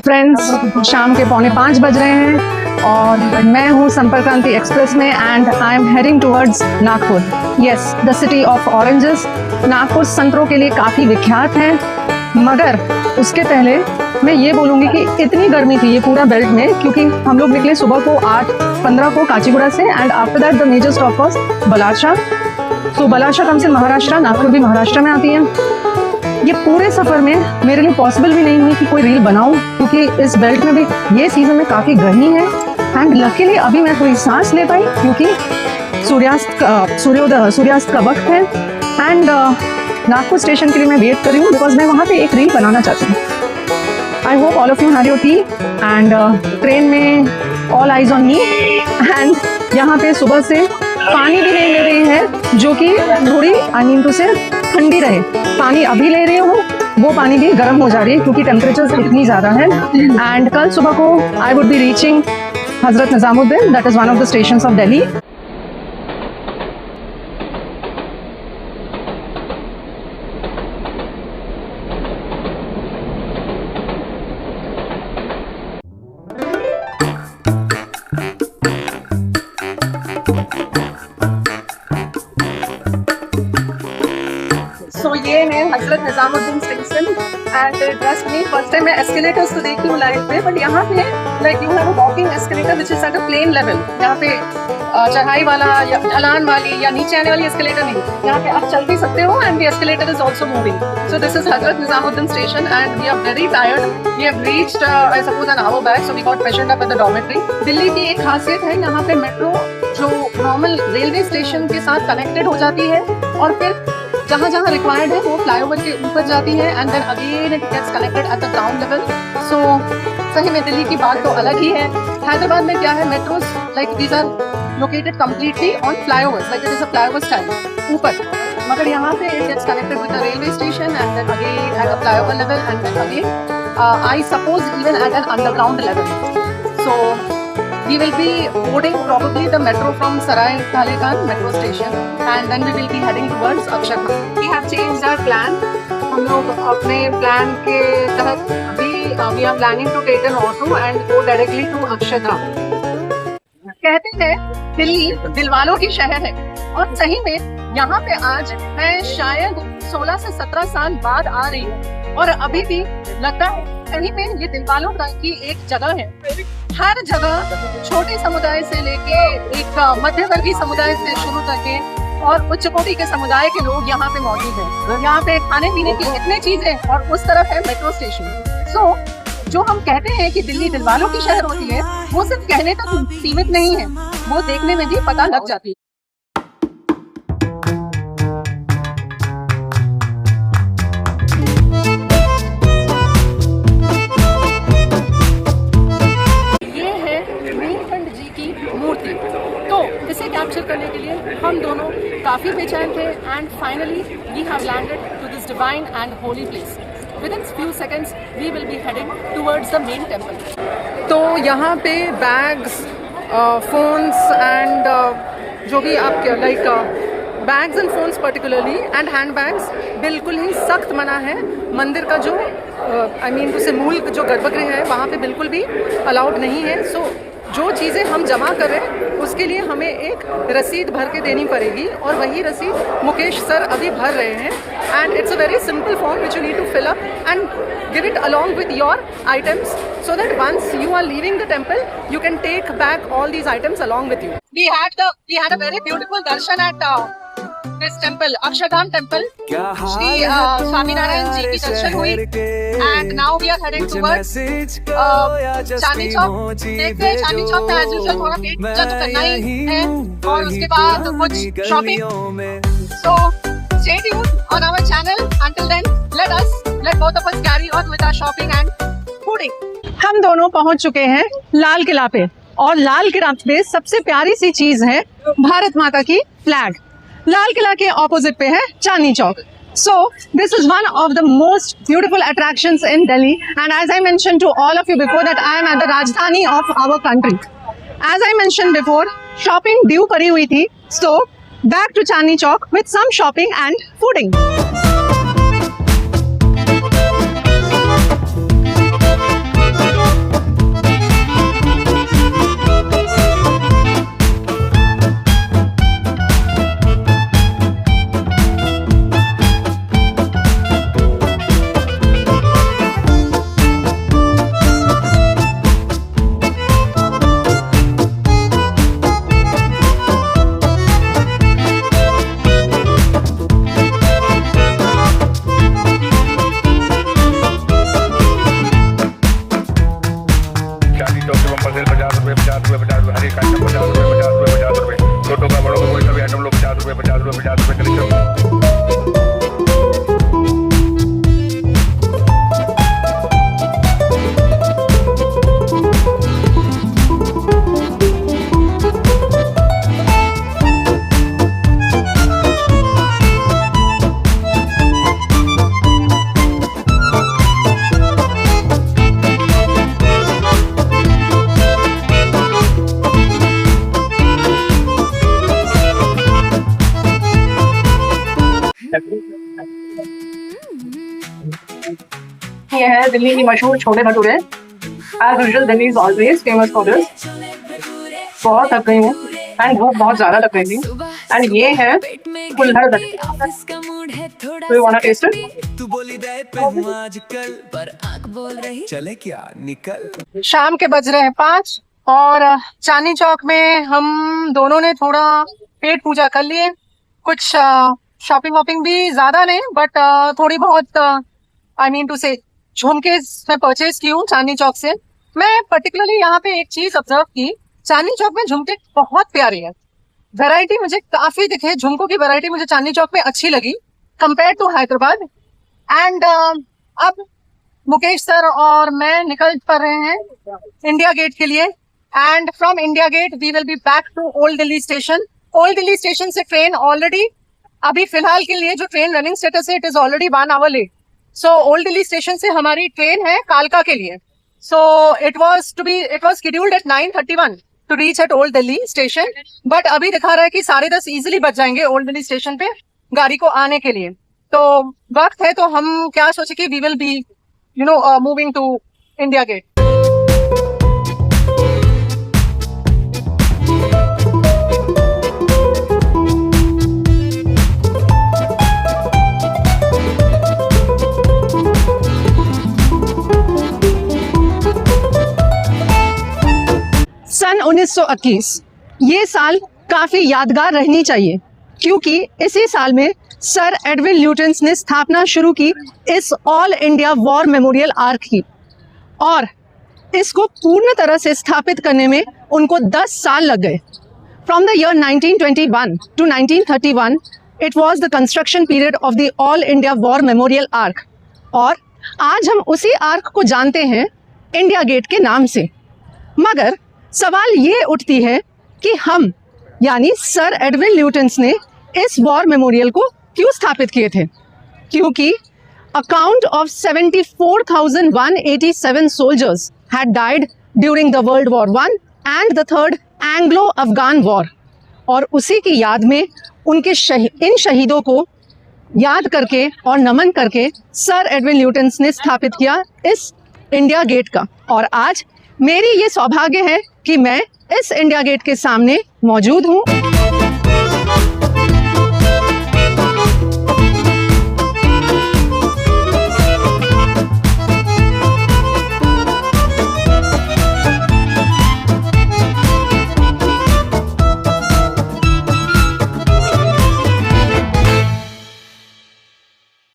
Friends, शाम के 4:45 बज रहे हैं और मैं हूँ संपर्क क्रांति एक्सप्रेस में and I am heading towards Nagpur. Yes, the city of oranges. Nagpur संतरों के लिए काफ़ी विख्यात है, मगर उसके पहले मैं ये बोलूँगी कि इतनी गर्मी थी ये पूरा बेल्ट में, क्योंकि हम लोग निकले सुबह को 8:15 को काचीगुड़ा से and after that the major stop was Balharshah. तो बलाशा कम से महाराष्ट्र, नागपुर भी महाराष्ट्र में आती है। ये पूरे सफ़र में मेरे लिए पॉसिबल भी नहीं हुई कि कोई रील बनाऊं, क्योंकि इस बेल्ट में भी ये सीज़न में काफ़ी गर्मी है एंड लकीली अभी मैं थोड़ी सांस ले पाई, क्योंकि सूर्यास्त का वक्त है एंड नागपुर स्टेशन के लिए मैं वेट कर रही हूँ, बिकॉज मैं वहाँ पे एक रील बनाना चाहती हूँ। I hope all of you have your tea and train में all eyes on me and यहाँ पे सुबह से पानी भी नहीं ले रही है, जो कि थोड़ी टू से ठंडी रहे। पानी अभी ले रही हूँ, वो पानी भी गर्म हो जा रही है क्योंकि टेम्परेचर इतनी ज़्यादा है। एंड कल सुबह को I would be reaching Hazrat Nizamuddin, that is one of the stations of Delhi. So ये है Hazrat Nizamuddin station and trust me, first time मैं एस्केलेटर्स तो देखी हूँ लाइफ पे, बट यहाँ पे like you have a walking escalator which is at a plain level. यहाँ पे चढ़ाई वाला या ढलान वाली या नीचे आने वाली एस्केलेटर नहीं, यहाँ पे आप चल भी सकते हो and the escalator is also moving. So this is Hazrat Nizamuddin station and we are very tired. We have reached I suppose an hour back, so we got freshened up at the dormitory. Delhi की एक खासियत है, यहाँ पे metro जो normal railway station के साथ connected हो जाती है और फिर जहाँ जहाँ रिक्वायर्ड है वो फ्लाईओवर के ऊपर जाती है and then again it gets connected at the ground level. So सही में दिल्ली की बात तो अलग ही है। हैदराबाद में क्या है, metros like these are located completely on flyovers, like it is a flyover style ऊपर, मगर यहाँ पे it gets connected with the railway station and then again at a flyover level and then again I suppose even at an underground level. So we will be boarding probably the metro from Sarai Khalegan metro station and then we will be heading towards Akshardham. We have changed our plan. हम लोग अपने plan के तहत अभी we are planning to take an auto and go directly to Akshardham. कहते हैं दिल्ली दिलवालों की शहर है और सही में यहाँ पे आज मैं शायद 16 से 17 साल बाद आ रही हूँ और अभी भी लगता है कहीं पे ये दिलवालों की एक जगह है। हर जगह छोटे समुदाय से लेके एक मध्यवर्गीय समुदाय से शुरू करके और उच्च कोटि के समुदाय के लोग यहाँ पे मौजूद हैं। यहाँ पे खाने पीने की इतनी चीजें और उस तरफ है मेट्रो स्टेशन। सो जो हम कहते हैं कि दिल्ली दिलवालों की शहर होती है, वो सिर्फ कहने तक सीमित नहीं है, वो देखने में भी पता लग जाती है। इसे कैप्चर करने के लिए हम दोनों काफ़ी बेचैन थे and finally we have landed to this divine and holy place. Within few seconds we will be heading towards the main temple. तो यहाँ पे बैग्स, फोन्स एंड जो भी आपके like bags and phones particularly and hand bags बिल्कुल ही सख्त मना है। मंदिर का जो टू से मूल जो गर्भगृह है वहाँ पे बिल्कुल भी अलाउड नहीं है। सो जो चीज़ें हम जमा कर रहे हैं उसके लिए हमें एक रसीद भर के देनी पड़ेगी और वही रसीद मुकेश सर अभी भर रहे हैं and it's a very simple form which you need to fill up and give it along with your items so that once you are leaving the temple you can take back all these items along with you. We had a very beautiful darshan at this temple, Akshardham temple. Shri Swaminarayan ji ki darshan hui and now we are heading towards Chandni Chowk. देखते हैं Chandni Chowk में as usual थोड़ा पेट पूजा तो करना ही है और उसके बाद कुछ shopping. So stay tuned on our channel. Until then, let both of us carry on with our shopping and fooding. हम दोनों पहुंच चुके हैं लाल किला पे और लाल किला पे सबसे प्यारी सी चीज है भारत माता की फ्लैग। लाल किला के ऑपोजिट पे है Chandni Chowk. So this is one of the most beautiful attractions in Delhi and as I mentioned to all of you before that I am at the Rajdhani of our country. As I mentioned before, shopping due करी हुई थी, so back to Chandni Chowk with some shopping and fooding. ये है दिल्ली की मशहूर chole bhature. As usual, Delhi is always famous for this. बहुत थक गई हूँ एंड भूख बहुत ज्यादा लग रही थी। एंड ये है कुल्हड़ दही। Do you wanna taste it? शाम के बज रहे हैं 5 और चांदनी चौक में हम दोनों ने थोड़ा पेट पूजा कर लिए। कुछ शॉपिंग वॉपिंग भी ज्यादा नहीं, बट थोड़ी बहुत आई मीन टू से झुमके मैं परचेज की हूँ चांदनी चौक से। मैं पर्टिकुलरली यहाँ पे एक चीज ऑब्जर्व की, चांदनी चौक में झुमके बहुत प्यारे हैं। वैरायटी मुझे काफी दिखे, झुमकों की वैरायटी मुझे चांदनी चौक में अच्छी लगी कंपेयर टू हैदराबाद। एंड अब मुकेश सर और मैं निकल पड़ रहे हैं इंडिया गेट के लिए। And from India gate we will be back to old Delhi station. Old Delhi station से ट्रेन ऑलरेडी अभी फिलहाल के लिए जो ट्रेन रनिंग स्टेटस है, it is already 1 hour late. So old Delhi station से हमारी ट्रेन है कालका के लिए। So it was scheduled eight 9:31 to reach at old Delhi station, but अभी दिखा रहा है कि 10:30 इजिली बच जाएंगे ओल्ड दिल्ली स्टेशन पे गाड़ी को आने के लिए। तो वक्त है, तो हम क्या सोचे कि we will be moving to India Gate. सन 1921 ये साल काफी यादगार रहनी चाहिए, क्योंकि इसी साल में सर एडविन ल्यूटन ने स्थापना शुरू की इस all India war memorial arc की, और इसको पूर्ण तरह से स्थापित करने में उनको 10 साल लग गए। From the year 1921 to 1931 it was the construction period of the all India war memorial arch, और आज हम उसी आर्क को जानते हैं इंडिया गेट के नाम से। मगर सवाल ये उठती है कि हम यानी सर एडविन ल्यूटन ने इस वॉर मेमोरियल को क्यों स्थापित किए थे, क्योंकि account of 74,187 soldiers had died during the world war 1 and the third Anglo Afghan war, और उसी की याद में उनके इन शहीदों को याद करके और नमन करके सर एडविन ल्यूटन ने स्थापित किया इस इंडिया गेट का। और आज मेरी ये सौभाग्य है कि मैं इस इंडिया गेट के सामने मौजूद हूँ।